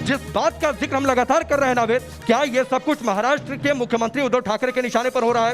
जिस बात का जिक्र हम लगातार कर रहे हैं नावेद, क्या ये सब कुछ महाराष्ट्र के मुख्यमंत्री उद्धव ठाकरे के निशाने पर हो रहा है?